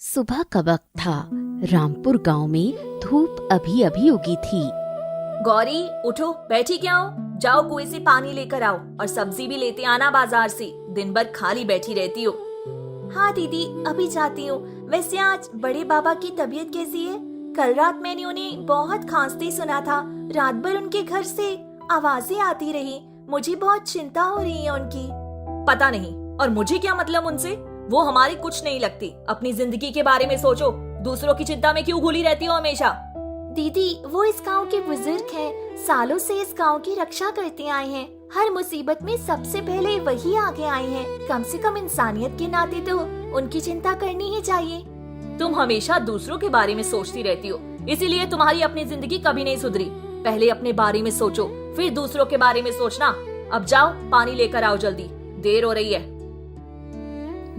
सुबह का वक्त था। रामपुर गांव में धूप अभी अभी उगी थी। गौरी उठो, बैठी क्या हो? जाओ कुएं से पानी लेकर आओ और सब्जी भी लेते आना बाजार से। दिन भर खाली बैठी रहती हो। हाँ दीदी, अभी जाती हूँ। वैसे आज बड़े बाबा की तबीयत कैसी है? कल रात मैंने उन्हें बहुत खांसते सुना था। रात भर उनके घर से आवाजें आती रही। मुझे बहुत चिंता हो रही है उनकी। पता नहीं, और मुझे क्या मतलब उनसे? वो हमारी कुछ नहीं लगती। अपनी जिंदगी के बारे में सोचो। दूसरों की चिंता में क्यों घुली रहती हो हमेशा? दीदी, वो इस गांव के बुजुर्ग हैं। सालों से इस गांव की रक्षा करते आए हैं। हर मुसीबत में सबसे पहले वही आगे आए हैं। कम से कम इंसानियत के नाते तो उनकी चिंता करनी ही चाहिए। तुम हमेशा दूसरों के बारे में सोचती रहती हो, इसीलिए तुम्हारी अपनी जिंदगी कभी नहीं सुधरी। पहले अपने बारे में सोचो, फिर दूसरों के बारे में सोचना। अब जाओ, पानी लेकर आओ जल्दी, देर हो रही है।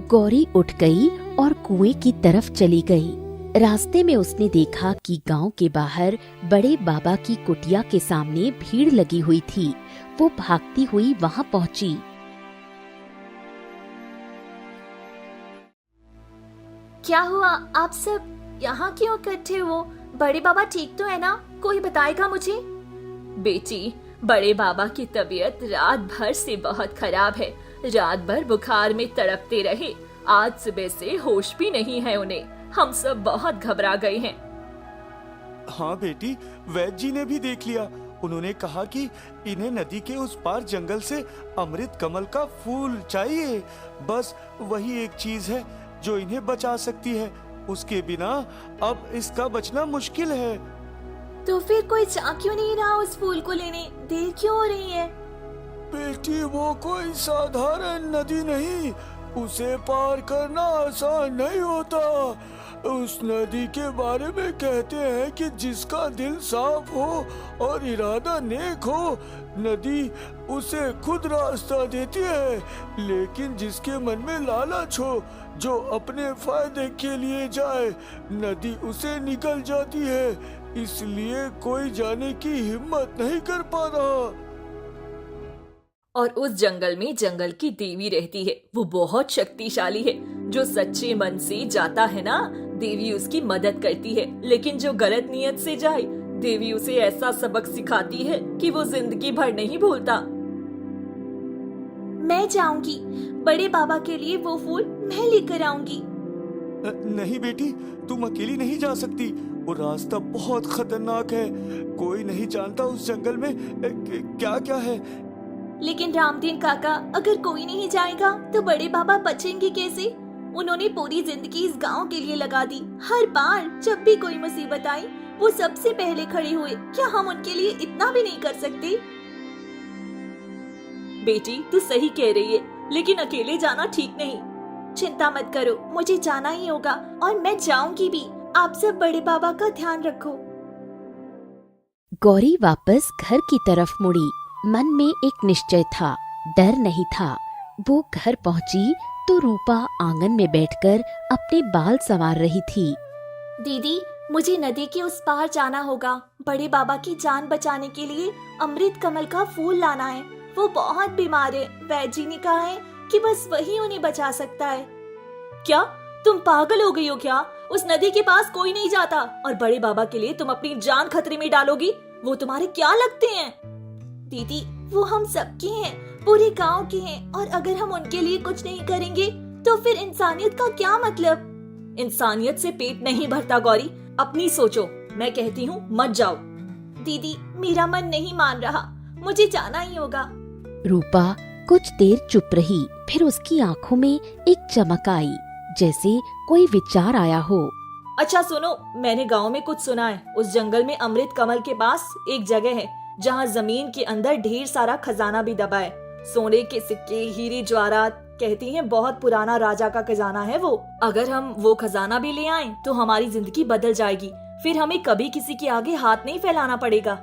गौरी उठ गई और कुएं की तरफ चली गई। रास्ते में उसने देखा कि गांव के बाहर बड़े बाबा की कुटिया के सामने भीड़ लगी हुई थी। वो भागती हुई वहां पहुंची। क्या हुआ? आप सब यहाँ क्यों इकट्ठे हो? बड़े बाबा ठीक तो है ना? कोई बताएगा मुझे? बेटी, बड़े बाबा की तबीयत रात भर से बहुत खराब है। रात भर बुखार में तड़पते रहे। आज सुबह से होश भी नहीं है उन्हें। हम सब बहुत घबरा गए हैं। हाँ बेटी, वैद्य जी ने भी देख लिया। उन्होंने कहा कि इन्हें नदी के उस पार जंगल से अमृत कमल का फूल चाहिए। बस वही एक चीज है जो इन्हें बचा सकती है। उसके बिना अब इसका बचना मुश्किल है। तो फिर कोई जा क्यों नहीं रहा उस फूल को लेने? देर क्यों हो रही है? बेटी, वो कोई साधारण नदी नहीं। उसे पार करना आसान नहीं होता। उस नदी के बारे में कहते हैं कि जिसका दिल साफ हो और इरादा नेक हो, नदी उसे खुद रास्ता देती है। लेकिन जिसके मन में लालच हो, जो अपने फायदे के लिए जाए, नदी उसे निकल जाती है। इसलिए कोई जाने की हिम्मत नहीं कर पा रहा। और उस जंगल में जंगल की देवी रहती है। वो बहुत शक्तिशाली है। जो सच्चे मन से जाता है ना, देवी उसकी मदद करती है। लेकिन जो गलत नियत से जाए, देवी उसे ऐसा सबक सिखाती है कि वो जिंदगी भर नहीं भूलता। मैं जाऊंगी। बड़े बाबा के लिए वो फूल मैं लेकर आऊंगी। नहीं बेटी, तुम अकेली नहीं जा सकती। वो रास्ता बहुत खतरनाक है। कोई नहीं जानता उस जंगल में क्या क्या है। लेकिन रामदीन काका, अगर कोई नहीं जाएगा तो बड़े बाबा बचेंगे कैसे? उन्होंने पूरी जिंदगी इस गांव के लिए लगा दी। हर बार जब भी कोई मुसीबत आई, वो सबसे पहले खड़े हुए। क्या हम उनके लिए इतना भी नहीं कर सकते? बेटी, तू सही कह रही है, लेकिन अकेले जाना ठीक नहीं। चिंता मत करो, मुझे जाना ही होगा और मैं जाऊंगी भी। आप सब बड़े बाबा का ध्यान रखो। गौरी वापस घर की तरफ मुड़ी। मन में एक निश्चय था, डर नहीं था। वो घर पहुंची तो रूपा आंगन में बैठकर अपने बाल संवार रही थी। दीदी, मुझे नदी के उस पार जाना होगा। बड़े बाबा की जान बचाने के लिए अमृत कमल का फूल लाना है। वो बहुत बीमार है। वैद्य जी ने कहा है कि बस वही उन्हें बचा सकता है। क्या तुम पागल हो गई हो क्या? उस नदी के पास कोई नहीं जाता, और बड़े बाबा के लिए तुम अपनी जान खतरे में डालोगी? वो तुम्हारे क्या लगते हैं? दीदी, वो हम सबके हैं, पूरे गांव के हैं, और अगर हम उनके लिए कुछ नहीं करेंगे तो फिर इंसानियत का क्या मतलब? इंसानियत से पेट नहीं भरता गौरी, अपनी सोचो। मैं कहती हूँ मत जाओ। दीदी, मेरा मन नहीं मान रहा, मुझे जाना ही होगा। रूपा कुछ देर चुप रही, फिर उसकी आंखों में एक चमक आई, जैसे कोई विचार आया हो। अच्छा सुनो, मैंने गांव में कुछ सुना है। उस जंगल में अमृत कमल के पास एक जगह है जहाँ जमीन के अंदर ढेर सारा खजाना भी दबा है। सोने के सिक्के, हीरे जवाहरात। कहती हैं बहुत पुराना राजा का खजाना है वो। अगर हम वो खजाना भी ले आएं तो हमारी जिंदगी बदल जाएगी। फिर हमें कभी किसी के आगे हाथ नहीं फैलाना पड़ेगा।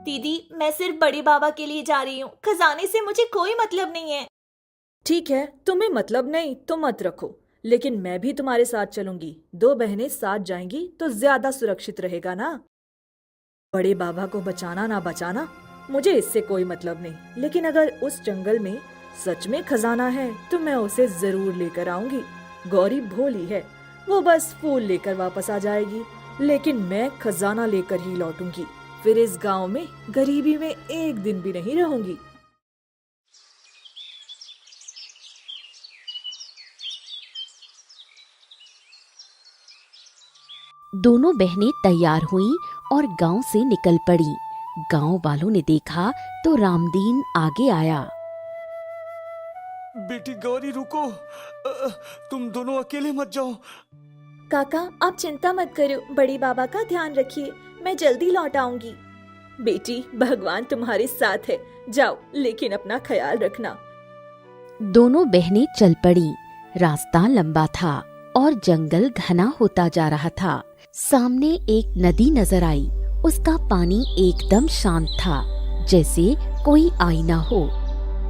दीदी, मैं सिर्फ बड़े बाबा के लिए जा रही हूँ। खजाने से मुझे कोई मतलब नहीं है। ठीक है, तुम्हें मतलब नहीं तो मत रखो, लेकिन मैं भी तुम्हारे साथ चलूंगी। 2 बहनें साथ जाएंगी तो ज्यादा सुरक्षित रहेगा ना। बड़े बाबा को बचाना ना बचाना, मुझे इससे कोई मतलब नहीं। लेकिन अगर उस जंगल में सच में खजाना है तो मैं उसे जरूर लेकर आऊंगी। गौरी भोली है, वो बस फूल लेकर वापस आ जाएगी, लेकिन मैं खजाना लेकर ही लौटूंगी। फिर इस गांव में गरीबी में एक दिन भी नहीं रहूंगी। दोनों बहनें तैयार हुईं और गांव से निकल पड़ी। गांव वालों ने देखा तो रामदीन आगे आया। बेटी गौरी रुको, तुम दोनों अकेले मत जाओ। काका आप चिंता मत करो, बड़े बाबा का ध्यान रखिए, मैं जल्दी लौट आऊंगी। बेटी भगवान तुम्हारे साथ है, जाओ लेकिन अपना ख्याल रखना। दोनों बहनें चल पड़ी। रास्ता लंबा था और जंगल घना होता जा रहा था। सामने एक नदी नजर आई। उसका पानी एकदम शांत था, जैसे कोई आईना हो।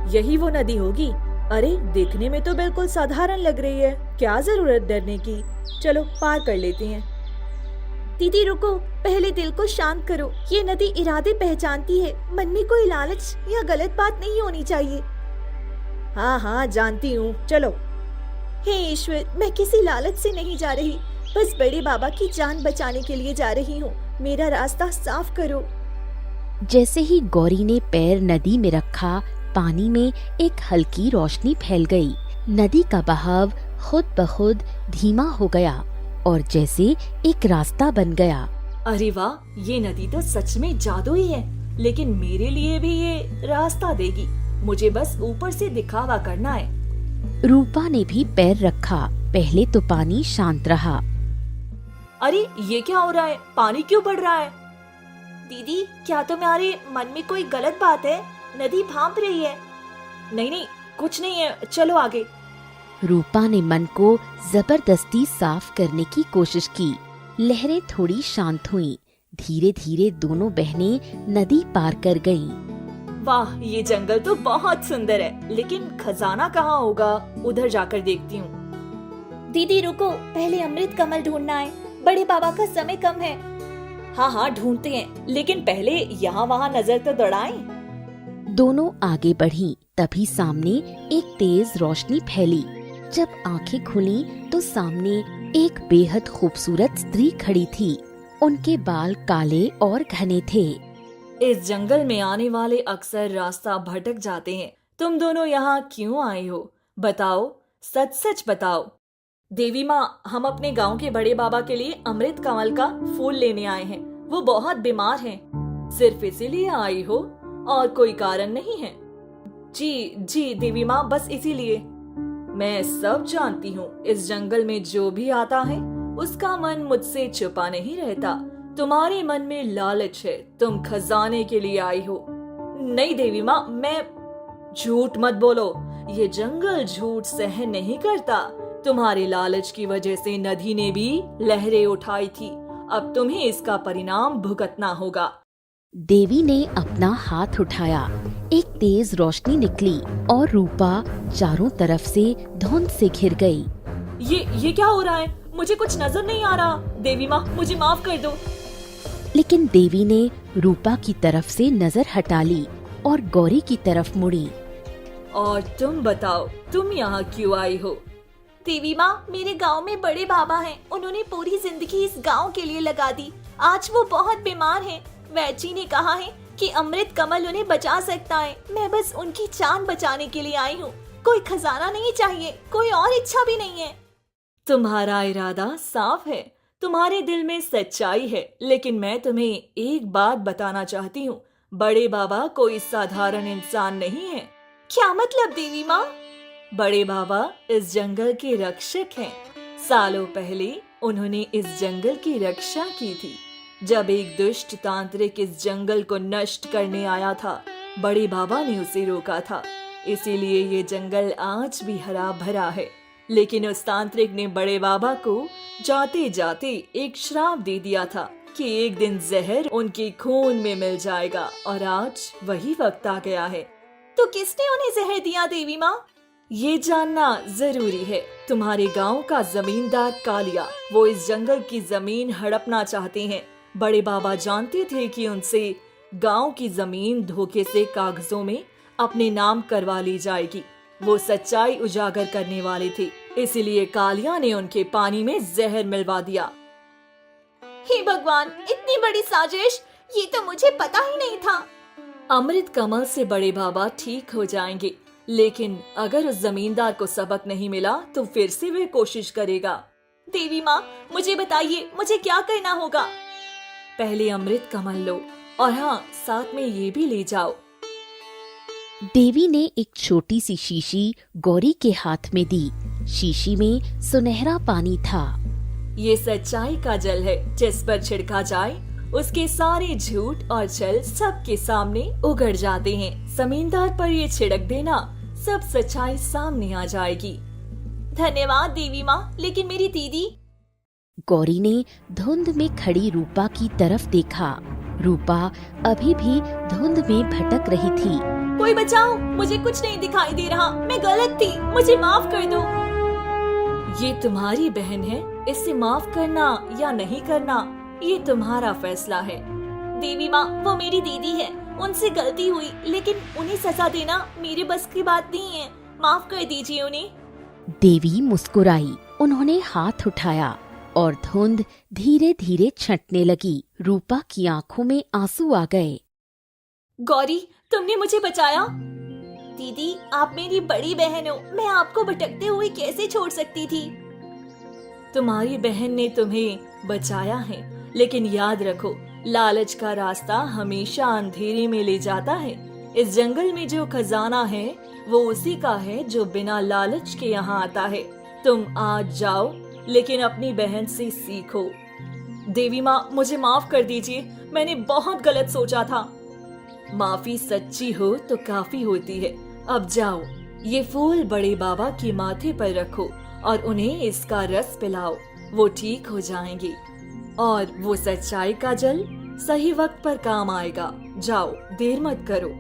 यही वो नदी होगी। अरे देखने में तो बिल्कुल साधारण लग रही है, क्या जरूरत डरने की, चलो पार कर लेते हैं। दीदी रुको, पहले दिल को शांत करो, ये नदी इरादे पहचानती है, मन में कोई लालच या गलत बात नहीं होनी चाहिए। हाँ हाँ जानती हूँ, चलो। हे ईश्वर, मैं किसी लालच से नहीं जा रही, बस बड़े बाबा की जान बचाने के लिए जा रही हूँ, मेरा रास्ता साफ करो। जैसे ही गौरी ने पैर नदी में रखा, पानी में एक हल्की रोशनी फैल गई। नदी का बहाव खुद ब खुद धीमा हो गया और जैसे एक रास्ता बन गया। अरे वाह, ये नदी तो सच में जादुई है, लेकिन मेरे लिए भी ये रास्ता देगी, मुझे बस ऊपर से दिखावा करना है। रूपा ने भी पैर रखा। पहले तो पानी शांत रहा। अरे ये क्या हो रहा है, पानी क्यों बढ़ रहा है? दीदी क्या तुम्हारे मन में कोई गलत बात है? नदी भांप रही है। नहीं नहीं कुछ नहीं है, चलो आगे। रूपा ने मन को जबरदस्ती साफ करने की कोशिश की। लहरें थोड़ी शांत हुईं। धीरे धीरे दोनों बहनें नदी पार कर गईं। वाह, ये जंगल तो बहुत सुंदर है, लेकिन खजाना कहाँ होगा? उधर जाकर देखती हूँ। दीदी रुको, पहले अमृत कमल ढूंढना है, बड़े बाबा का समय कम है। हाँ हाँ ढूंढते हैं, लेकिन पहले यहाँ वहाँ नजर तो दौड़ाएं। दोनों आगे बढ़ी। तभी सामने एक तेज रोशनी फैली। जब आंखें खुली तो सामने एक बेहद खूबसूरत स्त्री खड़ी थी। उनके बाल काले और घने थे। इस जंगल में आने वाले अक्सर रास्ता भटक जाते हैं, तुम दोनों यहाँ क्यों आए हो? बताओ, सच सच बताओ। देवी माँ, हम अपने गांव के बड़े बाबा के लिए अमृत कमल का फूल लेने आए हैं, वो बहुत बीमार हैं। सिर्फ इसीलिए आई हो और कोई कारण नहीं है? जी जी देवी माँ, बस इसीलिए। मैं सब जानती हूँ, इस जंगल में जो भी आता है उसका मन मुझसे छुपा नहीं रहता। तुम्हारे मन में लालच है, तुम खजाने के लिए आई हो। नहीं देवी माँ, मैं। झूठ मत बोलो, ये जंगल झूठ सहन नहीं करता। तुम्हारे लालच की वजह से नदी ने भी लहरें उठाई थी, अब तुम्हें इसका परिणाम भुगतना होगा। देवी ने अपना हाथ उठाया। एक तेज रोशनी निकली और रूपा चारों तरफ से धुंध से घिर गई। ये क्या हो रहा है? मुझे कुछ नजर नहीं आ रहा। देवी माँ, मुझे माफ कर दो। लेकिन देवी ने रूपा की तरफ से नजर हटा ली और गौरी की तरफ मुड़ी। और तुम बताओ, तुम यहाँ क्यों आई हो? देवी माँ, मेरे गांव में बड़े बाबा हैं, उन्होंने पूरी जिंदगी इस गांव के लिए लगा दी। आज वो बहुत बीमार हैं। वैद्य जी ने कहा है कि अमृत कमल उन्हें बचा सकता है। मैं बस उनकी जान बचाने के लिए आई हूँ। कोई खजाना नहीं चाहिए, कोई और इच्छा भी नहीं है। तुम्हारा इरादा साफ है, तुम्हारे दिल में सच्चाई है, लेकिन मैं तुम्हें एक बात बताना चाहती हूँ, बड़े बाबा कोई साधारण इंसान नहीं है। क्या मतलब देवी माँ? बड़े बाबा इस जंगल के रक्षक हैं। सालों पहले उन्होंने इस जंगल की रक्षा की थी। जब एक दुष्ट तांत्रिक इस जंगल को नष्ट करने आया था, बड़े बाबा ने उसे रोका था। इसीलिए ये जंगल आज भी हरा भरा है। लेकिन उस तांत्रिक ने बड़े बाबा को जाते जाते एक श्राप दे दिया था कि एक दिन जहर उनके खून में मिल जाएगा, और आज वही वक्त आ गया है। तो किसने उन्हें जहर दिया देवी माँ? ये जानना जरूरी है। तुम्हारे गांव का जमींदार कालिया, वो इस जंगल की जमीन हड़पना चाहते हैं। बड़े बाबा जानते थे कि उनसे गांव की जमीन धोखे से कागजों में अपने नाम करवा ली जाएगी। वो सच्चाई उजागर करने वाले थे, इसलिए कालिया ने उनके पानी में जहर मिलवा दिया। हे भगवान, इतनी बड़ी साजिश, ये तो मुझे पता ही नहीं था। अमृत कमल से बड़े बाबा ठीक हो जाएंगे, लेकिन अगर उस जमींदार को सबक नहीं मिला तो फिर से वह कोशिश करेगा। देवी माँ, मुझे बताइए, मुझे क्या करना होगा? पहले अमृत कमल लो और हाँ, साथ में ये भी ले जाओ। देवी ने एक छोटी सी शीशी गौरी के हाथ में दी। शीशी में सुनहरा पानी था। ये सच्चाई का जल है, जिस पर छिड़का जाए उसके सारे झूठ और छल सबके सामने उगड़ जाते हैं। जमींदार पर ये छिड़क देना, सब सच्चाई सामने आ जाएगी। धन्यवाद देवी माँ, लेकिन मेरी दीदी। गौरी ने धुंध में खड़ी रूपा की तरफ देखा। रूपा अभी भी धुंध में भटक रही थी। कोई बचाओ, मुझे कुछ नहीं दिखाई दे रहा, मैं गलत थी, मुझे माफ कर दो। ये तुम्हारी बहन है, इसे माफ करना या नहीं करना ये तुम्हारा फैसला है। देवी माँ, वो मेरी दीदी है, उनसे गलती हुई, लेकिन उन्हें सजा देना मेरे बस की बात नहीं है, माफ कर दीजिए उन्हें। देवी मुस्कुराई। उन्होंने हाथ उठाया और धुंध धीरे धीरे छंटने लगी। रूपा की आंखों में आंसू आ गए। गौरी, तुमने मुझे बचाया। दीदी, आप मेरी बड़ी बहन हो, मैं आपको भटकते हुए कैसे छोड़ सकती थी? तुम्हारी बहन ने तुम्हें बचाया है, लेकिन याद रखो, लालच का रास्ता हमेशा अंधेरे में ले जाता है। इस जंगल में जो खजाना है वो उसी का है जो बिना लालच के यहाँ आता है। तुम आज जाओ, लेकिन अपनी बहन से सीखो। देवी माँ, मुझे माफ कर दीजिए, मैंने बहुत गलत सोचा था। माफी सच्ची हो तो काफी होती है। अब जाओ, ये फूल बड़े बाबा के माथे पर रखो और उन्हें इसका रस पिलाओ, वो ठीक हो जाएंगे और वो सच्चाई का जल सही वक्त पर काम आएगा। जाओ, देर मत करो।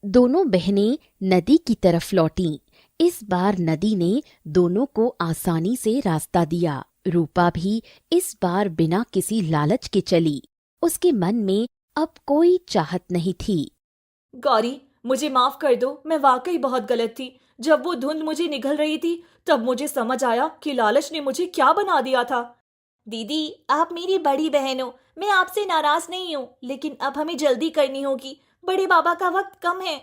दोनों बहनें नदी की तरफ लौटीं। इस बार नदी ने दोनों को आसानी से रास्ता दिया। रूपा भी इस बार बिना किसी लालच के चली। उसके मन में अब कोई चाहत नहीं थी। गौरी, मुझे माफ कर दो, मैं वाकई बहुत गलत थी। जब वो धुंध मुझे निगल रही थी तब मुझे समझ आया कि लालच ने मुझे क्या बना दिया था। दीदी, आप मेरी बड़ी बहन हो, मैं आपसे नाराज नहीं हूँ, लेकिन अब हमें जल्दी करनी होगी, बड़े बाबा का वक्त कम है।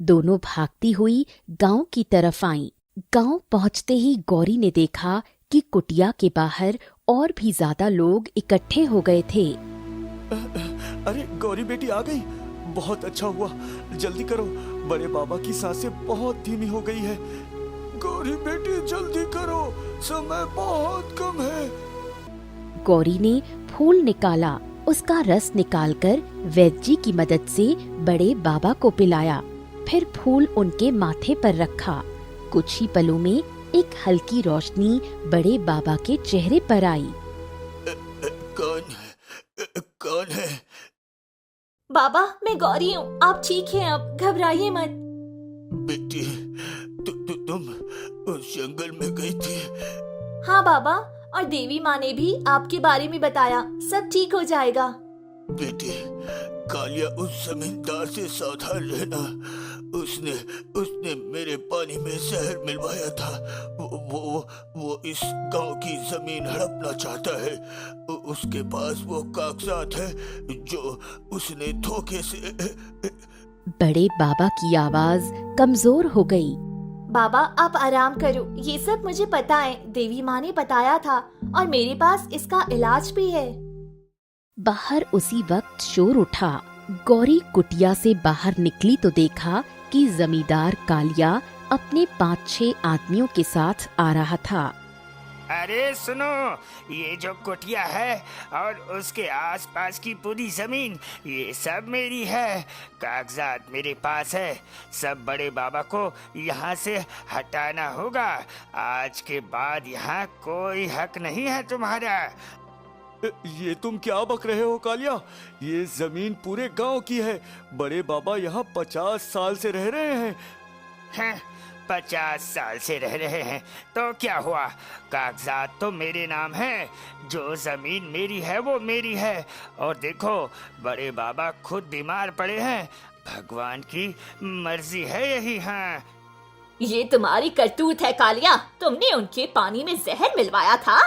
दोनों भागती हुई गांव की तरफ आईं। गांव पहुंचते ही गौरी ने देखा कि कुटिया के बाहर और भी ज्यादा लोग इकट्ठे हो गए थे। अरे गौरी बेटी आ गई, बहुत अच्छा हुआ, जल्दी करो, बड़े बाबा की सांसें बहुत धीमी हो गई है। गौरी बेटी जल्दी करो, समय बहुत कम है। गौरी ने फूल निकाला। उसका रस निकालकर वैद्य जी की मदद से बड़े बाबा को पिलाया। फिर फूल उनके माथे पर रखा। कुछ ही पलों में एक हल्की रोशनी बड़े बाबा के चेहरे पर आई। कौन है? बाबा, मैं गौरी हूँ, आप ठीक हैं, अब घबराइए मत। बेटी, तुम उस जंगल में गई थी? हाँ बाबा, और देवी माँ ने भी आपके बारे में बताया, सब ठीक हो जाएगा। बेटी, कालिया उस जमींदार से सावधान रहना, उसने मेरे पानी में जहर मिलवाया था। वो इस गांव की जमीन हड़पना चाहता है। उसके पास वो कागजात है जो उसने धोखे से। बड़े बाबा की आवाज कमजोर हो गई। बाबा, आप आराम करो, ये सब मुझे पता है, देवी माँ ने बताया था और मेरे पास इसका इलाज भी है। बाहर उसी वक्त शोर उठा। गौरी कुटिया से बाहर निकली तो देखा कि जमींदार कालिया अपने 5-6 आदमियों के साथ आ रहा था। अरे सुनो, ये जो कुटिया है और उसके आसपास की पूरी जमीन, ये सब मेरी है। कागजात मेरे पास है। सब बड़े बाबा को यहाँ से हटाना होगा। आज के बाद यहाँ कोई हक नहीं है तुम्हारा। ये तुम क्या बक रहे हो कालिया? ये जमीन पूरे गांव की है। बड़े बाबा यहाँ 50 साल से रह रहे हैं। हैं? 50 साल से रह रहे हैं तो क्या हुआ? कागजात तो मेरे नाम है। जो जमीन मेरी है वो मेरी है। और देखो, बड़े बाबा खुद बीमार पड़े हैं। भगवान की मर्जी है यही। हाँ, ये तुम्हारी करतूत है कालिया, तुमने उनके पानी में जहर मिलवाया था।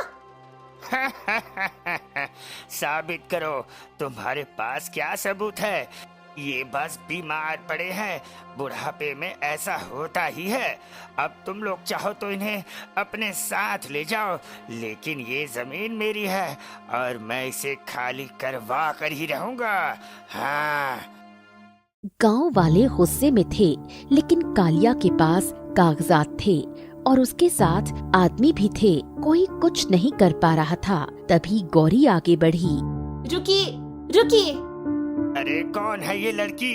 साबित करो, तुम्हारे पास क्या सबूत है? ये बस बीमार पड़े हैं, बुढ़ापे में ऐसा होता ही है। अब तुम लोग चाहो तो इन्हें अपने साथ ले जाओ, लेकिन ये जमीन मेरी है और मैं इसे खाली करवा कर ही रहूंगा। हाँ। गांव वाले गुस्से में थे, लेकिन कालिया के पास कागजात थे और उसके साथ आदमी भी थे। कोई कुछ नहीं कर पा रहा था। तभी गौरी आगे बढ़ी। रुकिए, रुकिए। अरे कौन है ये लड़की?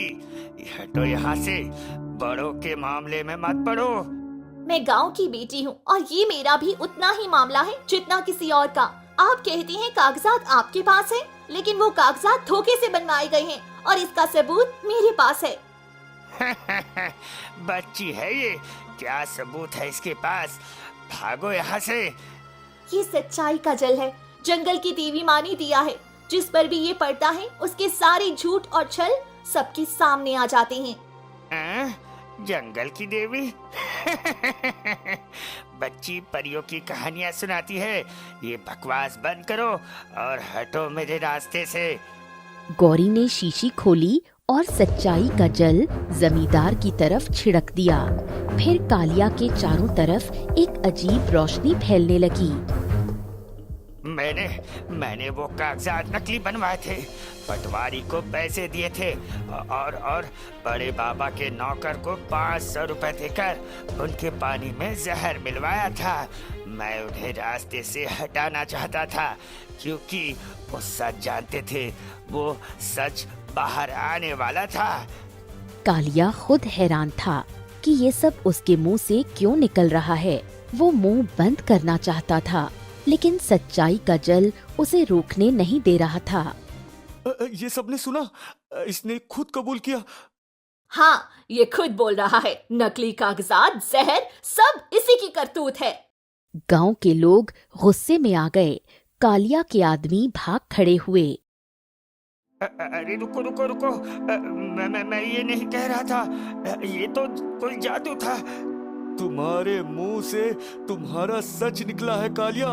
हटो यहाँ से, बड़ों के मामले में मत पड़ो। मैं गांव की बेटी हूँ और ये मेरा भी उतना ही मामला है जितना किसी और का। आप कहती हैं कागजात आपके पास है, लेकिन वो कागजात धोखे से बनवाए गए हैं और इसका सबूत मेरे पास है। बच्ची है ये, क्या सबूत है इसके पास? भागो यहाँ से। ये सच्चाई का जल है, जंगल की देवी माँ ने दिया है। जिस पर भी ये पड़ता है उसके सारे झूठ और छल सबके सामने आ जाते हैं। जंगल की देवी? बच्ची परियों की कहानियाँ सुनाती है। ये बकवास बंद करो और हटो मेरे रास्ते से। गौरी ने शीशी खोली और सच्चाई का जल जमींदार की तरफ छिड़क दिया। फिर कालिया के चारों तरफ एक अजीब रोशनी फैलने लगी। मैंने वो कागजात नकली बनवाए थे, पटवारी को पैसे दिए थे और बड़े बाबा के नौकर को 500 रुपए देकर उनके पानी में जहर मिलवाया था। मैं उन्हें रास्ते से हटाना चाहता था क्योंकि वो सच जानते थे, वो सच बाहर आने वाला था। कालिया खुद हैरान था कि ये सब उसके मुंह से क्यों निकल रहा है। वो मुंह बंद करना चाहता था, लेकिन सच्चाई का जल उसे रोकने नहीं दे रहा था। ये सबने सुना? इसने खुद कबूल किया। हाँ, ये खुद बोल रहा है। नकली कागजात, जहर, सब इसी की करतूत है। गांव के लोग गुस्से में आ गए। कालिया के आदमी भाग खड़े हुए। अरे रुको रुको रुको, मैं ये नहीं कह रहा था, ये तो कोई जादू था। तुम्हारे मुंह से तुम्हारा सच निकला है कालिया।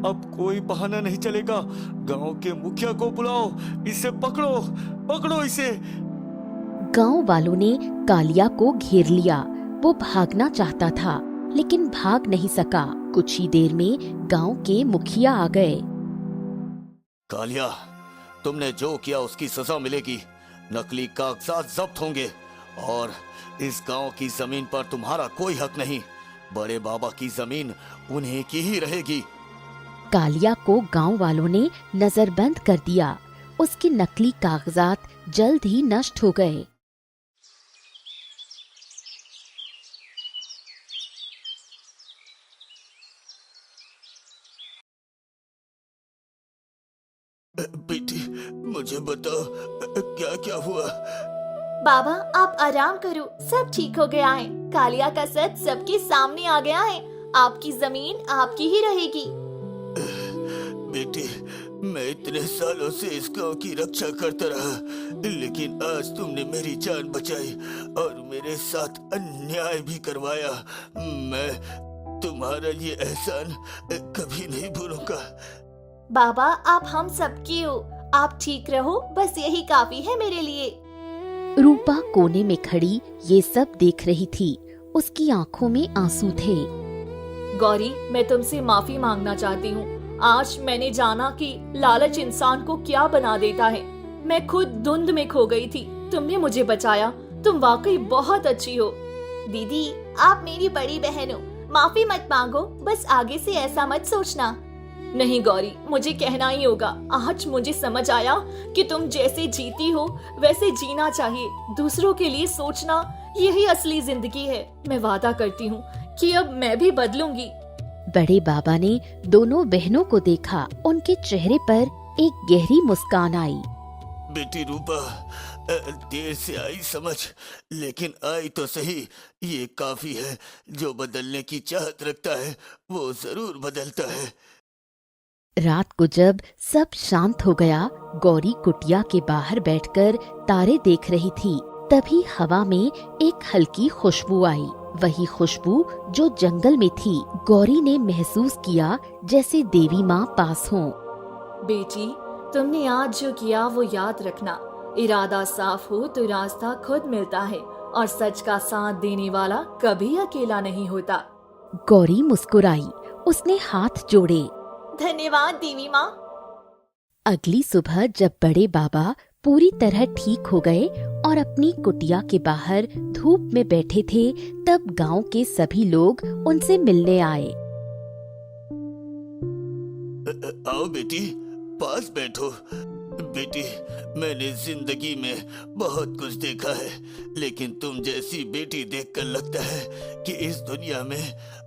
अब कोई बहाना नहीं चलेगा। गांव के मुखिया को बुलाओ, इसे पकड़ो, पकड़ो इसे। गांव वालों ने कालिया को घेर लिया। वो भागना चाहता था, लेकिन भाग नहीं सका। कुछ ही देर में गांव के मुखिया आ गए। कालिया, तुमने जो किया उसकी सजा मिलेगी। नकली कागजात जब्त होंगे और इस गांव की जमीन पर तुम्हारा कोई हक नहीं। बड़े बाबा की जमीन उन्हीं की ही रहेगी। कालिया को गांव वालों ने नजरबंद कर दिया। उसके नकली कागजात जल्द ही नष्ट हो गए। बेटी, मुझे बताओ क्या क्या हुआ? बाबा, आप आराम करो, सब ठीक हो गया है। कालिया का सच सबके सामने आ गया है। आपकी जमीन आपकी ही रहेगी। बेटी, मैं इतने सालों से इस गांव की रक्षा करता रहा, लेकिन आज तुमने मेरी जान बचाई और मेरे साथ अन्याय भी करवाया। मैं तुम्हारा ये एहसान कभी नहीं भूलूंगा। बाबा, आप हम सबकी हो। आप ठीक रहो, बस यही काफी है मेरे लिए। रूपा कोने में खड़ी ये सब देख रही थी। उसकी आंखों में आंसू थे। गौरी, मैं तुमसे माफी मांगना चाहती हूँ। आज मैंने जाना कि लालच इंसान को क्या बना देता है। मैं खुद धुंध में खो गई थी, तुमने मुझे बचाया। तुम वाकई बहुत अच्छी हो। दीदी, आप मेरी बड़ी बहन हो, माफी मत मांगो, बस आगे से ऐसा मत सोचना। नहीं गौरी, मुझे कहना ही होगा। आज मुझे समझ आया कि तुम जैसे जीती हो वैसे जीना चाहिए। दूसरों के लिए सोचना यही असली जिंदगी है। मैं वादा करती हूँ कि अब मैं भी बदलूंगी। बड़े बाबा ने दोनों बहनों को देखा। उनके चेहरे पर एक गहरी मुस्कान आई। बेटी रूपा, देर से आई समझ, लेकिन आई तो सही। ये काफी है। जो बदलने की चाहत रखता है वो जरूर बदलता है। रात को जब सब शांत हो गया, गौरी कुटिया के बाहर बैठकर तारे देख रही थी। तभी हवा में एक हल्की खुशबू आई। वही खुशबू जो जंगल में थी, गौरी ने महसूस किया जैसे देवी माँ पास हों। बेटी, तुमने आज जो किया वो याद रखना। इरादा साफ हो तो रास्ता खुद मिलता है, और सच का साथ देने वाला कभी अकेला नहीं होता। गौरी मुस्कुराई, उसने हाथ जोड़े। धन्यवाद देवी माँ। अगली सुबह जब बड़े बाबा पूरी तरह ठीक हो गए और अपनी कुटिया के बाहर धूप में बैठे थे, तब गांव के सभी लोग उनसे मिलने आए। आओ बेटी, पास बैठो। बेटी, मैंने जिंदगी में बहुत कुछ देखा है, लेकिन तुम जैसी बेटी देखकर लगता है कि इस दुनिया में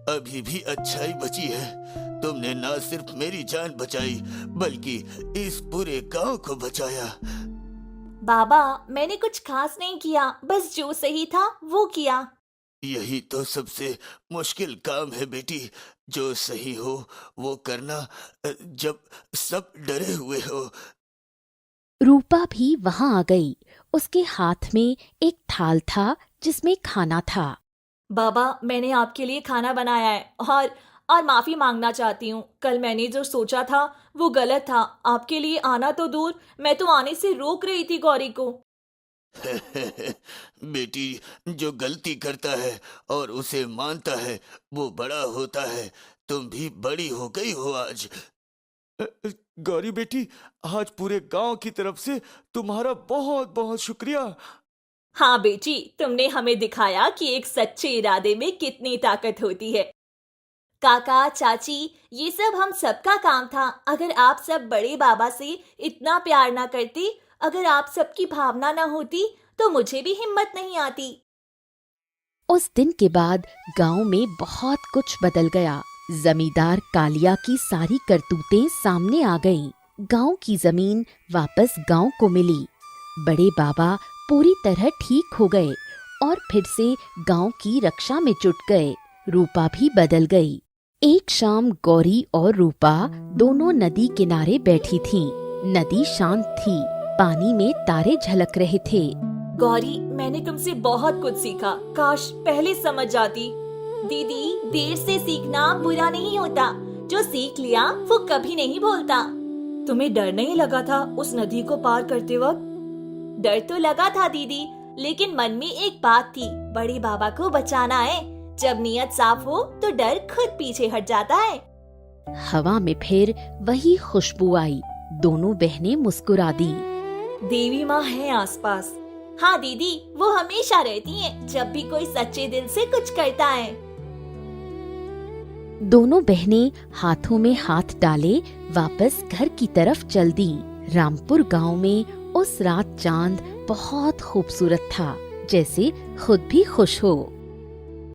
अभी भी अच्छाई बची है। तुमने ना सिर्फ मेरी जान बचाई, बल्कि इस पूरे गांव को बचाया। बाबा, मैंने कुछ खास नहीं किया, बस जो सही था वो किया। यही तो सबसे मुश्किल काम है बेटी, जो सही हो वो करना, जब सब डरे हुए हो। रूपा भी वहां आ गई। उसके हाथ में एक थाल था जिसमें खाना था। बाबा, मैंने आपके लिए खाना बनाया है, और माफी मांगना चाहती हूँ। कल मैंने जो सोचा था वो गलत था। आपके लिए आना तो दूर, मैं तो आने से रोक रही थी गौरी को। बेटी, जो गलती करता है और उसे मानता है वो बड़ा होता है। तुम भी बड़ी हो गई हो आज। गौरी बेटी, आज पूरे गांव की तरफ से तुम्हारा बहुत बहुत शुक्रिया। हाँ बेटी, तुमने हमें दिखाया कि एक सच्चे इरादे में कितनी ताकत होती है। काका, चाची, ये सब हम सबका काम था। अगर आप सब बड़े बाबा से इतना प्यार ना करते, अगर आप सबकी भावना ना होती, तो मुझे भी हिम्मत नहीं आती। उस दिन के बाद गांव में बहुत कुछ बदल गया। जमींदार कालिया की सारी करतूतें सामने आ गईं। गांव की जमीन वापस गांव को मिली। बड़े बाबा पूरी तरह ठीक हो गए और फिर से गांव की रक्षा में जुट गए। रूपा भी बदल गई। एक शाम गौरी और रूपा दोनों नदी किनारे बैठी थीं। नदी शांत थी, पानी में तारे झलक रहे थे। गौरी, मैंने तुमसे बहुत कुछ सीखा। काश पहले समझ जाती। दीदी, देर से सीखना बुरा नहीं होता। जो सीख लिया वो कभी नहीं भूलता। तुम्हें डर नहीं लगा था उस नदी को पार करते वक्त? डर तो लगा था दीदी, लेकिन मन में एक बात थी, बड़े बाबा को बचाना है। जब नीयत साफ हो तो डर खुद पीछे हट जाता है। हवा में फिर वही खुशबू आई। दोनों बहनें मुस्कुरा दी। देवी माँ है आसपास। हाँ दीदी, वो हमेशा रहती हैं जब भी कोई सच्चे दिल से कुछ करता है। दोनों बहनें हाथों में हाथ डाले वापस घर की तरफ चल दी। रामपुर गांव में उस रात चांद बहुत खूबसूरत था, जैसे खुद भी खुश हो।